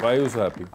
Why are you so happy?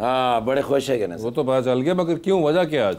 हाँ बड़े खुश है वो तो पता चल गया मगर क्यों वजह क्या आज?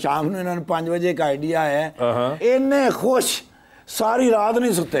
शाम को इन्होंने 5 बजे एक आइडिया है, इन्हें खुश सारी रात नहीं सोते।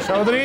चौधरी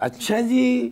अच्छा जी।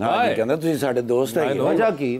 हाँ जी कहते हैं तुझे साढ़े दोस्त है वजह की।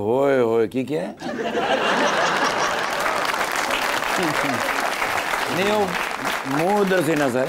होए होए की क्या है? नहीं वो मुंह उधर से ना सर।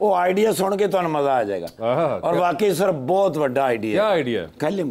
वो आइडिया सुन के तो मजा आ जाएगा। और वाकई सर बहुत बड़ा आइडिया। क्या आइडिया? खलिम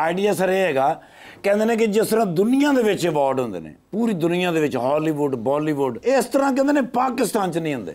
आइडिया सर ये हैगा कहते हैं कि जिस तरह दुनिया दे विच अवार्ड होंदे ने पूरी दुनिया दे विच हॉलीवुड बॉलीवुड इस तरह कहते हैं पाकिस्तान च नहीं होंदे।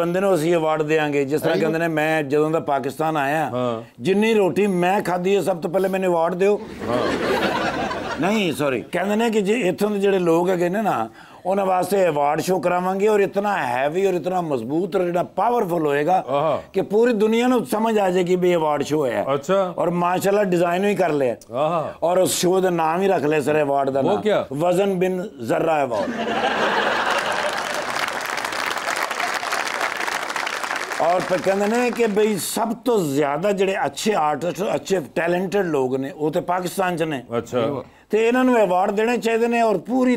बंदे ਨੂੰ ਅਸੀਂ अवार्ड देंगे जिस तरह कहते हैं मैं ਜਦੋਂ ਦਾ पाकिस्तान आया जिन्नी रोटी मैं खाधी है सब तो पहले मैंने अवार्ड ਦਿਓ। नहीं सॉरी कहते हैं कि जे इत्थों ਦੇ ਜਿਹੜੇ ਲੋਕ ਹੈਗੇ ਨੇ ਨਾ उन्हें वास्ते अवार्ड शो करावांगे और इतना हैवी और इतना मजबूत और इतना पावरफुल होएगा कि पूरी दुनिया में समझ आ जाएगी भी अवार्ड शो है। अच्छा। और माशाल्लाह डिजाइन भी कर ले और उस शो का नाम ही रख ले सर अवार्ड का। वो क्या? वजन बिन जर्रा अवार्ड। और फिर कहते हैं कि भाई सब तो ज्यादा ਜਿਹੜੇ अच्छे आर्टिस्ट अच्छे टैलेंटेड लोग ने वो तो पाकिस्तान च ने। अच्छा ਤੇ ਇਹਨਾਂ ਨੂੰ ਅਵਾਰਡ ਦੇਣੇ ਚਾਹੀਦੇ ਨੇ ਔਰ ਪੂਰੀ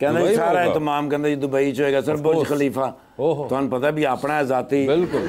ਕਹਿੰਦੇ ਸਾਰਾ ਇਤਮਾਮ ਕਹਿੰਦੇ ਜੀ ਦੁਬਈ ਚ ਹੋਏਗਾ ਸਰ ਬੁਰਜ ਖਲੀਫਾ। ਤੁਹਾਨੂੰ ਪਤਾ ਵੀ ਆਪਣਾ ਜ਼ਾਤੀ ਬਿਲਕੁਲ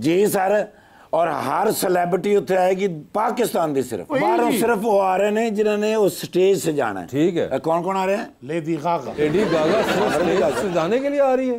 ਜੀ ਸਰ और हर सेलिब्रिटी उत्थे आएगी पाकिस्तान दी सिर्फ बाहरों सिर्फ वो आ रहे ने जिन्होंने उस स्टेज से जाना है। ठीक है। कौन कौन आ रहे हैं? Lady Gaga. लेडी गागा सिर्फ स्टेज से जाने के लिए आ रही है?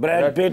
Brad Pitt.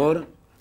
और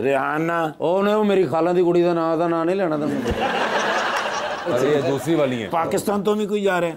रिहाना। ਉਹਨੇ ਉਹ ਮੇਰੀ ਖਾਲਾਂ ਦੀ ਕੁੜੀ ਦਾ ਨਾਂ ਨਹੀਂ ਲੈਣਾ ਤੈਨੂੰ। अरे ये दूसरी वाली है। पाकिस्तान तो भी कोई जा रहे हैं?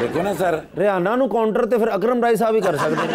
देखो ना सर ਰਿਹਾਨਾ ਨੂੰ ਕਾਊਂਟਰ ਤੇ ਫਿਰ ਅਕਰਮ ਰਾਏ ਸਾਹਿਬ ਹੀ ਕਰ ਸਕਦੇ ਨੇ।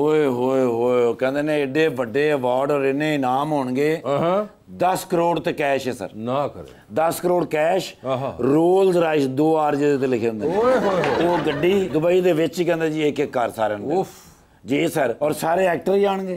ओए होए होए कहते ने एडे बड़े अवार्ड और इन्हें इनाम होंगे 10 करोड़ ते कैश है सर। ना करे 10 crore cash Rolls Royce 2 RJ ते लिखे होंगे वो गड्डी दुबई दे विच ही कहंदे जी एक एक कार सारे ਨੂੰ जी सर और सारे एक्टर ही आਣਗੇ।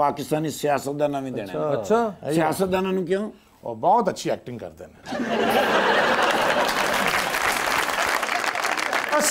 ਪਾਕਿस्तानी सियासतदानां ਵੀ देने। अच्छा सियासतदानां ਨੂੰ क्यों? और बहुत अच्छी एक्टिंग करते हैं. बस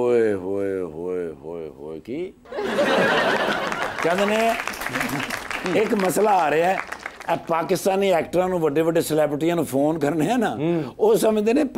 ओए होए होए होए होए की कहंदे ने एक मसला आ रहा है पाकिस्तानी एक्टरां ਨੂੰ ਵੱਡੇ ਵੱਡੇ ਸੈਲੀਬ੍ਰਿਟੀਆਂ ਨੂੰ ਫੋਨ ਕਰਨੇ ਆ ਨਾ ਉਹ ਸਮਝਦੇ ਨੇ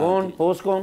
कौन होस्ट कौन?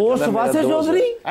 होस्ट वासिफ चौधरी?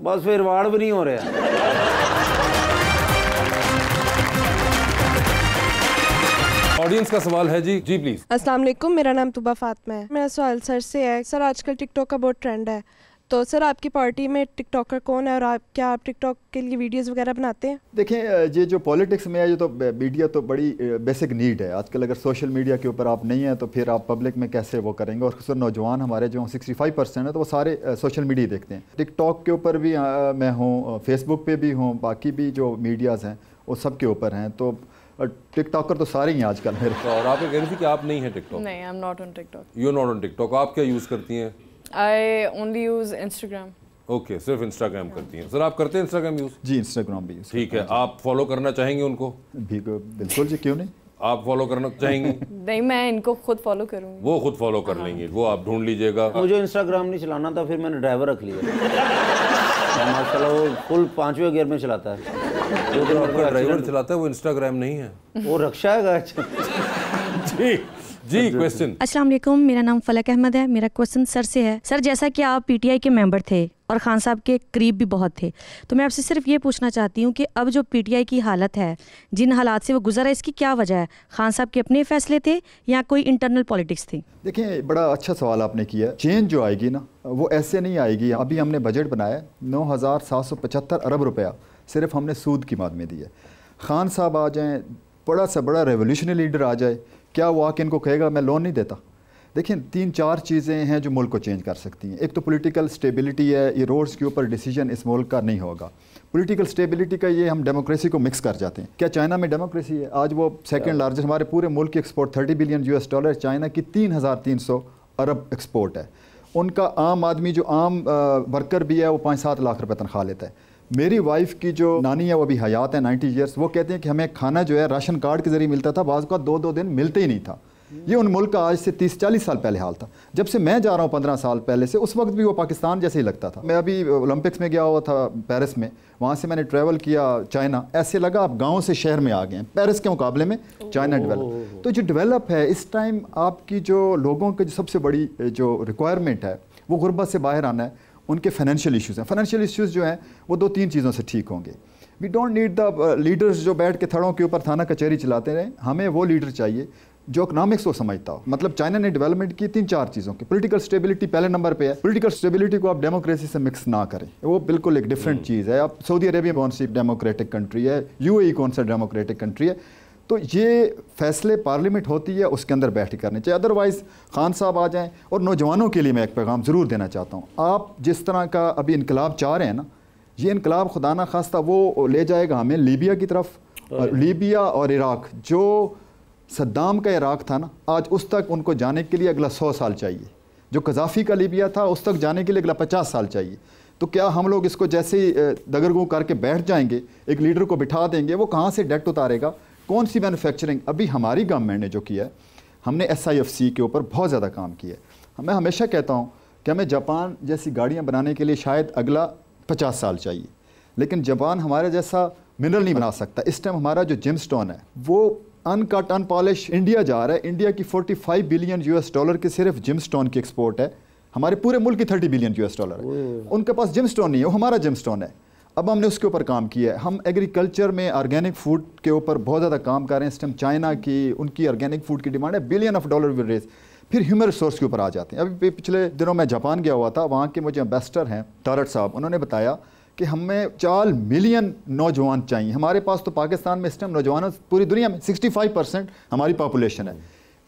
बस फिर अवार्ड भी नहीं हो रहा। ऑडियंस का सवाल है जी प्लीज। अस्सलाम वालेकुम, मेरा नाम तुबा फातिमा है। मेरा सवाल सर से है। सर आजकल टिकटॉक का बहुत ट्रेंड है, तो सर आपकी पार्टी में टिकटॉकर कौन है और आप टिकटॉक के लिए वीडियोस वगैरह बनाते हैं? देखें ये जो पॉलिटिक्स में है ये तो मीडिया तो बड़ी बेसिक नीड है आजकल। अगर सोशल मीडिया के ऊपर आप नहीं हैं तो फिर आप पब्लिक में कैसे वो करेंगे। और खासकर नौजवान हमारे जो 65% है तो वो सारे सोशल मीडिया देखते हैं। टिकटॉक के ऊपर भी मैं हूँ, फेसबुक पे भी हूँ, बाकी भी जो मीडियाज़ हैं वो सब के ऊपर हैं। तो टिकटॉकर तो सारे ही हैं आजकल मेरे। और आप ये कह रही थी कि आप नहीं हैं टिकटॉक? नहीं, I am not on TikTok. You are not on TikTok. आप क्या यूज़ करती हैं? I only use Instagram. Okay सिर्फ इंस्टाग्राम करती हैं। सर आप करते हैं इंस्टाग्राम यूज़? जी इंस्टाग्राम भी यूज़। ठीक है, आप फॉलो करना चाहेंगे उनको? बिल्कुल जी, क्यों नहीं। आप फॉलो करना चाहेंगे? नहीं, मैं इनको खुद फॉलो करूँगी। वो खुद फॉलो कर लेंगे, वो आप ढूंढ लीजिएगा। मुझे इंस्टाग्राम नहीं चलाना था, फिर मैंने ड्राइवर रख लिया। माशाल्लाह वो फुल 5वें गियर में चलाता है। जो आपका ड्राइवर चलाता है वो इंस्टाग्राम नहीं है, वो रक्षा है। जी जी क्वेश्चन। अस्सलाम वालेकुम, मेरा नाम फलक अहमद है। मेरा क्वेश्चन सर से है। सर, जैसा कि आप पीटीआई के मेंबर थे और खान साहब के करीब भी बहुत थे, तो मैं आपसे सिर्फ ये पूछना चाहती हूँ कि अब जो पीटीआई की हालत है, जिन हालात से वो गुजरा है, इसकी क्या वजह है? खान साहब के अपने फैसले थे या कोई इंटरनल पॉलिटिक्स थी? देखिए, बड़ा अच्छा सवाल आपने किया। चेंज जो आएगी ना, वो ऐसे नहीं आएगी। अभी हमने बजट बनाया 9,775 अरब रुपया सिर्फ हमने सूद की माद में दिया। खान साहब आ जाएं, बड़ा सा बड़ा रेवोल्यूशनरी लीडर आ जाए, क्या वो आके इनको कहेगा मैं लोन नहीं देता? देखिए, 3-4 चीज़ें हैं जो मुल्क को चेंज कर सकती हैं। एक तो पॉलिटिकल स्टेबिलिटी है, ये रोड्स के ऊपर डिसीजन इस मुल्क का नहीं होगा। पॉलिटिकल स्टेबिलिटी का ये हम डेमोक्रेसी को मिक्स कर जाते हैं। क्या चाइना में डेमोक्रेसी है? आज वो सेकंड लार्जेस्ट, हमारे पूरे मुल्क की एक्सपोर्ट 30 बिलियन US$, चाइना की 3,300 अरब एक्सपोर्ट है। उनका आम आदमी जो आम वर्कर भी है वो 5-7 लाख रुपए तनख्वाह लेता है। मेरी वाइफ की जो नानी है वो अभी हयात है, 90 ईयर्स, वो कहते हैं कि हमें खाना जो है राशन कार्ड के जरिए मिलता था, बाज़ का 2-2 दिन मिलते ही नहीं था। ये उन मुल्क का आज से 30-40 साल पहले हाल था। जब से मैं जा रहा हूँ 15 साल पहले से, उस वक्त भी वो पाकिस्तान जैसे ही लगता था। मैं अभी ओलंपिक्स में गया हुआ था पेरिस में, वहाँ से मैंने ट्रैवल किया चाइना, ऐसे लगा आप गाँव से शहर में आ गए हैं। पेरिस के मुकाबले में चाइना डेवलप, तो जो डेवलप है इस टाइम, आपकी जो लोगों की जो सबसे बड़ी जो रिक्वायरमेंट है वो गुर्बत से बाहर आना है। उनके फाइनेंशियल इश्यूज़ हैं। फाइनेंशियल इश्यूज़ जो हैं वो 2-3 चीज़ों से ठीक होंगे। We don't need the leaders जो बैठ के थड़ों के ऊपर थाना कचहरी चलाते रहे। हमें वो लीडर चाहिए जो इकोनॉमिक्स को समझता हो। मतलब चाइना ने डेवलपमेंट की 3-4 चीज़ों की। पॉलिटिकल स्टेबिलिटी पहले नंबर पे है। पॉलिटिकल स्टेबिलिटी को आप डेमोक्रेसी से मिक्स ना करें, वो बिल्कुल एक डिफरेंट चीज़ है। आप सऊदी अरेबिया कौन सी डेमोक्रेटिक कंट्री है, UAE कौन सा डेमोक्रेटिक कंट्री है, तो ये फैसले पार्लियामेंट होती है उसके अंदर बैठ के करने चाहिए। अदरवाइज़ खान साहब आ जाएं। और नौजवानों के लिए मैं एक पैगाम ज़रूर देना चाहता हूँ। आप जिस तरह का अभी इनकलाब चाह रहे हैं ना, ये इनकलाब खुदा ना खास्ता वो ले जाएगा हमें लीबिया की तरफ। लीबिया और इराक, जो सद्दाम का इराक था ना, आज उस तक उनको जाने के लिए अगला 100 साल चाहिए। जो कज़ाफ़ी का लीबिया था उस तक जाने के लिए अगला 50 साल चाहिए। तो क्या हम लोग इसको जैसे ही दगरगू करके बैठ जाएंगे, एक लीडर को बिठा देंगे, वो कहाँ से डेट उतारेगा? कौन सी मैन्युफैक्चरिंग? अभी हमारी गवर्नमेंट ने जो किया है, हमने SIFC के ऊपर बहुत ज़्यादा काम किया है। मैं हमेशा कहता हूँ कि हमें जापान जैसी गाड़ियाँ बनाने के लिए शायद अगला 50 साल चाहिए, लेकिन जापान हमारे जैसा मिनरल नहीं बना सकता। इस टाइम हमारा जो जिमस्टोन है वो अनकट अनपॉलिश इंडिया जा रहा है। इंडिया की 45 बिलियन US$ की सिर्फ जिमस्टोन की एक्सपोर्ट है। हमारे पूरे मुल्क की 30 बिलियन US$ है। उनके पास जिमस्टोन नहीं है, वो हमारा जिमस्टोन है। अब हमने उसके ऊपर काम किया है। हम एग्रीकल्चर में ऑर्गेनिक फूड के ऊपर बहुत ज़्यादा काम कर रहे हैं। इस टाइम चाइना की, उनकी ऑर्गेनिक फूड की डिमांड है, $billions विल रेज। फिर ह्यूमन रिसोर्स के ऊपर आ जाते हैं। अभी पिछले दिनों मैं जापान गया हुआ था, वहाँ के मुझे एम्बेसडर हैं तारट साहब, उन्होंने बताया कि हमें 4 मिलियन नौजवान चाहिए। हमारे पास तो पाकिस्तान में इस टाइम नौजवान, पूरी दुनिया में 65% हमारी पॉपुलेशन है।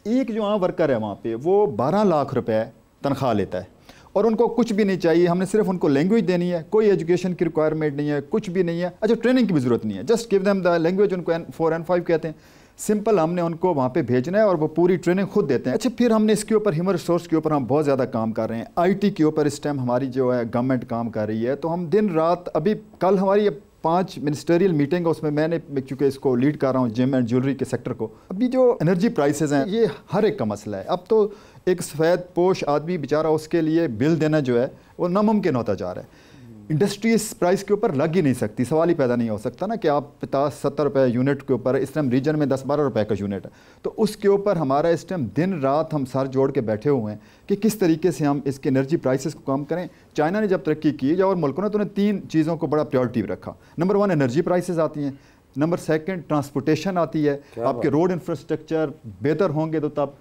एक जो वहाँ वर्कर है वहाँ पे, वो 12 लाख रुपए तनख्वाह लेता है और उनको कुछ भी नहीं चाहिए। हमने सिर्फ उनको लैंग्वेज देनी है, कोई एजुकेशन की रिक्वायरमेंट नहीं है, कुछ भी नहीं है। अच्छा, ट्रेनिंग की भी ज़रूरत नहीं है, just give them the language. उनको N4 N5 कहते हैं, सिंपल। हमने उनको वहाँ पे भेजना है और वो पूरी ट्रेनिंग खुद देते हैं। अच्छा, फिर हमने इसके ऊपर ह्यूमन रिसोर्स के ऊपर हम बहुत ज़्यादा काम कर रहे हैं। IT के ऊपर इस टाइम हमारी जो है गवर्नमेंट काम कर रही है। तो हम दिन रात, अभी कल हमारी 5 मिनिस्टरियल मीटिंग है, उसमें मैंने चूँकि इसको लीड कर रहा हूँ जेम एंड ज्वेलरी के सेक्टर को। अभी जो एनर्जी प्राइसेस हैं ये हर एक का मसला है। अब तो एक सफ़ेद पोश आदमी बेचारा, उसके लिए बिल देना जो है वो नामुमकिन होता जा रहा है। इंडस्ट्री इस प्राइस के ऊपर लग ही नहीं सकती, सवाल ही पैदा नहीं हो सकता ना कि आप 50-70 रुपये यूनिट के ऊपर, इस टाइम रीजन में 10-12 रुपये का यूनिट है। तो उसके ऊपर हमारा इस टाइम दिन रात हम सर जोड़ के बैठे हुए हैं कि किस तरीके से हम इसके एनर्जी प्राइसेस को कम करें। चाइना ने जब तरक्की की और मुल्कों ने, तो उन्हें 3 चीज़ों को बड़ा प्रायोरिटी रखा। नंबर 1 एनर्जी प्राइसेस आती हैं, नंबर 2 ट्रांसपोर्टेशन आती है, आपके रोड इंफ्रास्ट्रक्चर बेहतर होंगे तो तब,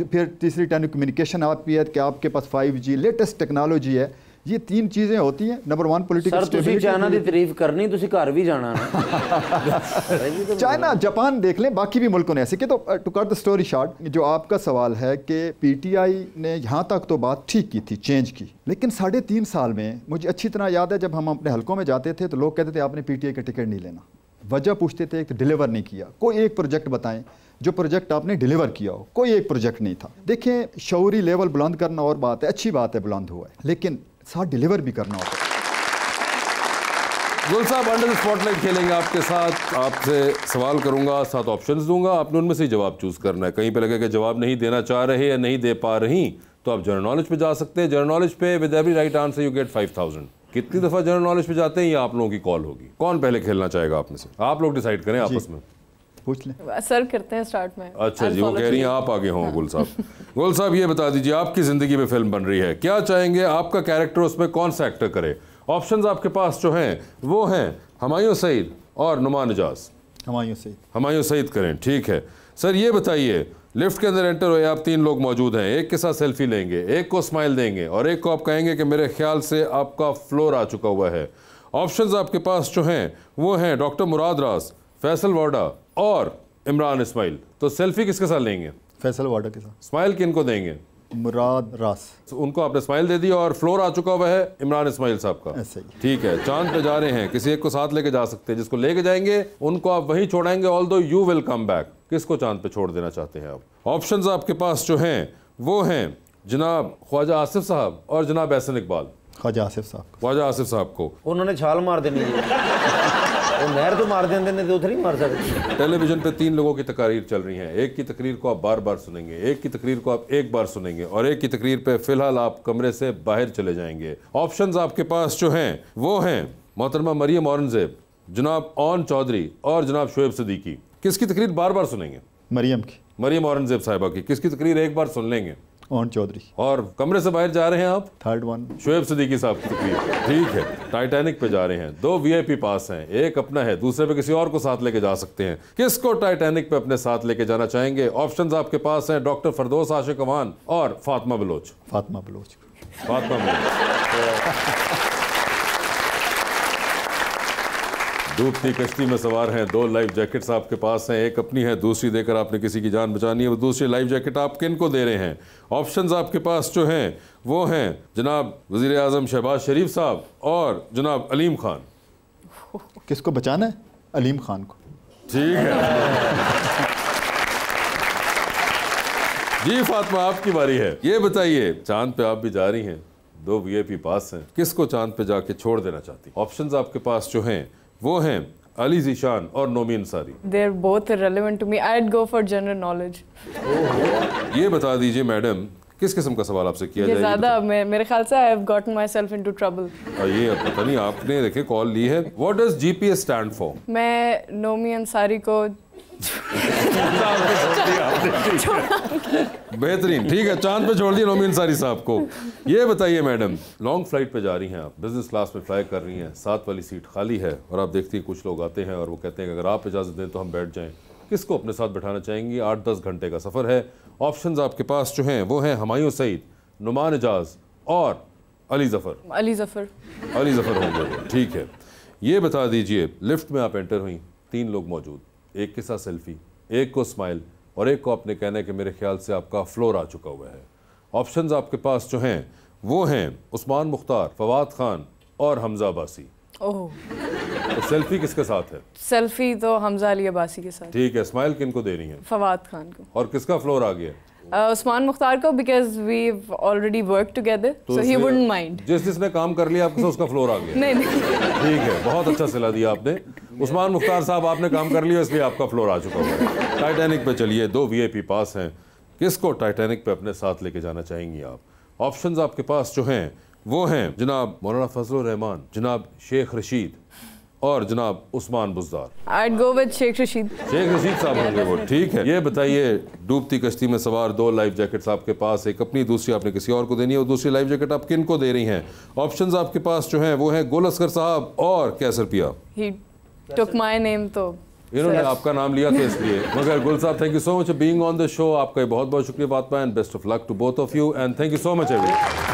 फिर तीसरी टेलीकम्युनिकेशन आती है कि आपके पास 5G लेटेस्ट टेक्नोलॉजी है। ये 3 चीज़ें होती हैं। Number 1 political stability. चाइना की तारीफ करनी, तुसी घर भी जाना ना। चाइना, जापान देख लें, बाकी भी मुल्कों ने ऐसे कि। तो to cut the story short, जो आपका सवाल है कि PTI ने यहाँ तक तो बात ठीक की थी, चेंज की, लेकिन 3.5 साल में मुझे अच्छी तरह याद है जब हम अपने हलकों में जाते थे तो लोग कहते थे आपने PTI का टिकट नहीं लेना। वजह पूछते थे कि डिलीवर नहीं किया। कोई एक प्रोजेक्ट बताएं जो प्रोजेक्ट आपने डिलीवर किया हो। कोई एक प्रोजेक्ट नहीं था। देखें, शऊरी लेवल बुलंद करना और बात है, अच्छी बात है बुलंद हुआ है, लेकिन साथ डिलीवर भी करना होता है। गुल साहब अंडर द स्पॉटलाइट खेलेंगे आपके साथ। आपसे सवाल करूंगा, 7 ऑप्शंस दूंगा, आपने उनमें से ही जवाब चूज करना है। कहीं पे लगे कि जवाब नहीं देना चाह रहे या नहीं दे पा रही तो आप जनरल नॉलेज पे जा सकते हैं। जनरल नॉलेज पे with every right answer you get 5000। कितनी दफा जनरल नॉलेज पे जाते हैं ये आप लोगों की कॉल होगी। कौन पहले खेलना चाहेगा आप में से? आप लोग डिसाइड करें आपस में। पूछ लें। सर करते हैं स्टार्ट में। अच्छा जी, वो कह रही हैं आप आगे हों। गुल साहब, गुल साहब ये बता दीजिए, आपकी ज़िंदगी में फिल्म बन रही है, क्या चाहेंगे आपका कैरेक्टर उसमें कौन सा एक्टर करे? ऑप्शंस आपके पास जो हैं वो हैं हुमायूं सईद और नुमान इजाज। हुमायूं सईद करें, ठीक है। सर ये बताइए, लिफ्ट के अंदर एंटर हुए आप, 3 लोग मौजूद हैं, एक के साथ सेल्फी लेंगे, एक को स्माइल देंगे और एक को आप कहेंगे कि मेरे ख्याल से आपका फ्लोर आ चुका हुआ है। ऑप्शंस आपके पास जो हैं वो हैं डॉक्टर मुराद रास, फैसल वाडा और इमरान इस्माइल। तो सेल्फी किसके साथ लेंगे? फैसल वाडा के साथ। स्माइल किनको देंगे? मुराद रास। उनको आपने स्माइल दे दी और फ्लोर आ चुका हुआ है इमरान इस्माइल साहब का। ऐसे ही। ठीक है, चांद पे जा रहे हैं, किसी एक को साथ लेके जा सकते हैं, जिसको लेके जाएंगे उनको आप वहीं छोड़ाएंगे, although you will come back. किसको चांद पे छोड़ देना चाहते हैं आप? ऑप्शंस आपके पास जो हैं वो हैं जनाब ख्वाजा आसिफ साहब और जनाब एहसन इकबाल। ख्वाजा आसिफ साहब। ख्वाजा आसिफ साहब को उन्होंने छाल मार देनी वो नहर तो मार देंगे नहीं तो उधर ही मार सकते। टेलीविजन पे 3 लोगों की तकरीर चल रही हैं, एक की तकरीर को आप बार बार सुनेंगे, एक की तकरीर को आप एक बार सुनेंगे और एक की तकरीर पे फिलहाल आप कमरे से बाहर चले जाएंगे। ऑप्शंस आपके पास जो हैं वो हैं मोहतरमा मरियम औरंगजेब, जनाब ओन चौधरी और जनाब शोएब सिद्दीकी। किसकी तकरीर बार बार सुनेंगे? मरियम की। मरियम औरंगजेब साहिबा की। किसकी तकरीर एक बार सुन लेंगे? ओन चौधरी। और कमरे से बाहर जा रहे हैं आप? थर्ड वन शोएब सिद्दीकी साहब की तकरीर। ठीक है, टाइटैनिक पे जा रहे हैं, 2 VIP पास हैं, एक अपना है, दूसरे पे किसी और को साथ लेके जा सकते हैं। किसको टाइटैनिक पे अपने साथ लेके जाना चाहेंगे? ऑप्शंस आपके पास हैं डॉक्टर फरदौस आशिक अवान और फातिमा बलोच। फातिमा बलोच। फातिमा बलोच डूबती कश्ती में सवार हैं, 2 लाइफ जैकेट्स आपके पास हैं, एक अपनी है, दूसरी देकर आपने किसी की जान बचानी है। वो दूसरी लाइफ जैकेट आप किन को दे रहे हैं? ऑप्शंस आपके पास जो हैं वो हैं जनाब वज़ीर आज़म शहबाज शरीफ साहब और जनाब अलीम खान। किसको बचाना है? अलीम खान को। ठीक है जी, फातिमा आपकी बारी है। ये बताइए, चांद पे आप भी जा रही हैं, 2 VIP पास हैं, किसको चांद पे जाके छोड़ देना चाहती? ऑप्शंस आपके पास जो हैं वो हैं अली ज़ीशान और Nomi Ansari. They are both irrelevant to me. I'd go for general knowledge. ये बता दीजिए मैडम, किस किस्म का सवाल आपसे किया ये जाएगा? ज़्यादा मेरे ख्याल से I have gotten myself into trouble. ये अब पता नहीं, आपने देखे कॉल ली है। What does GPS stand for? मैं नोमी अंसारी को बेहतरीन, ठीक है, चांद पे छोड़ दिया नोमी अंसारी साहब को। ये बताइए मैडम, लॉन्ग फ्लाइट पे जा रही हैं आप, बिजनेस क्लास में फ्लाई कर रही हैं, 7 वाली सीट खाली है और आप देखती हैं कुछ लोग आते हैं और वो कहते हैं कि अगर आप इजाज़त दें तो हम बैठ जाएं। किसको अपने साथ बैठाना चाहेंगी? 8-10 घंटे का सफ़र है। ऑप्शंस आपके पास जो हैं वो हैं हुमायूं सईद, नुमान इजाज और अली ज़फ़र। अली ज़फ़र। अली ज़फ़र होंगे, ठीक है। ये बता दीजिए, लिफ्ट में आप एंटर हुई, 3 लोग मौजूद, एक के साथ सेल्फी, एक को स्माइल और एक को आपने कहना है कि मेरे ख्याल से आपका फ्लोर आ चुका हुआ है। ऑप्शंस आपके पास जो हैं वो हैं उस्मान मुख्तार, फवाद खान और हमजा अब्बासी। ओह, तो सेल्फी किसके साथ है? सेल्फी तो हमजा अली अब्बासी के साथ। ठीक है, स्माइल किनको देनी है? फवाद खान को। और किसका फ्लोर आ गया? उस्मान मुख्तार को, because we've already worked together, so he wouldn't mind. जिसने काम कर लिया आपके साथ उसका फ्लोर आ गया। नहीं ठीक है, बहुत अच्छा सिला दिया आपने। उस्मान मुख्तार साहब, आपने काम कर लिया इसलिए आपका फ्लोर आ चुका हुआ है। टाइटैनिक पे चलिए, 2 VIP पास हैं, किसको टाइटैनिक पे अपने साथ लेके जाना चाहेंगी आप? ऑप्शंस आपके पास जो हैं वो हैं जनाब मौलाना फजलुर रहमान, जनाब शेख रशीद और जनाब Usman Buzdar. I'd go with Sheikh Rashid. Sheikh Rashid साहब होंगे वो, ठीक है। ये बताइए, डूबती कश्ती में सवार, 2 लाइफ जैकेट्स आपके पास, एक अपनी, दूसरी आपने किसी और को देनी है, और दूसरी लाइफ जैकेट आप किन को दे रही हैं? ऑप्शंस आपके पास जो हैं वो हैं गुल असगर साहब और कैसर पिया। He took my name, तो इन्होंने आपका नाम लिया था इसलिए। मगर Gul sahab, thank you so much being on the show. आपका बहुत बहुत शुक्रिया Fatima, and best of luck to both of you, and thank you so much everyone.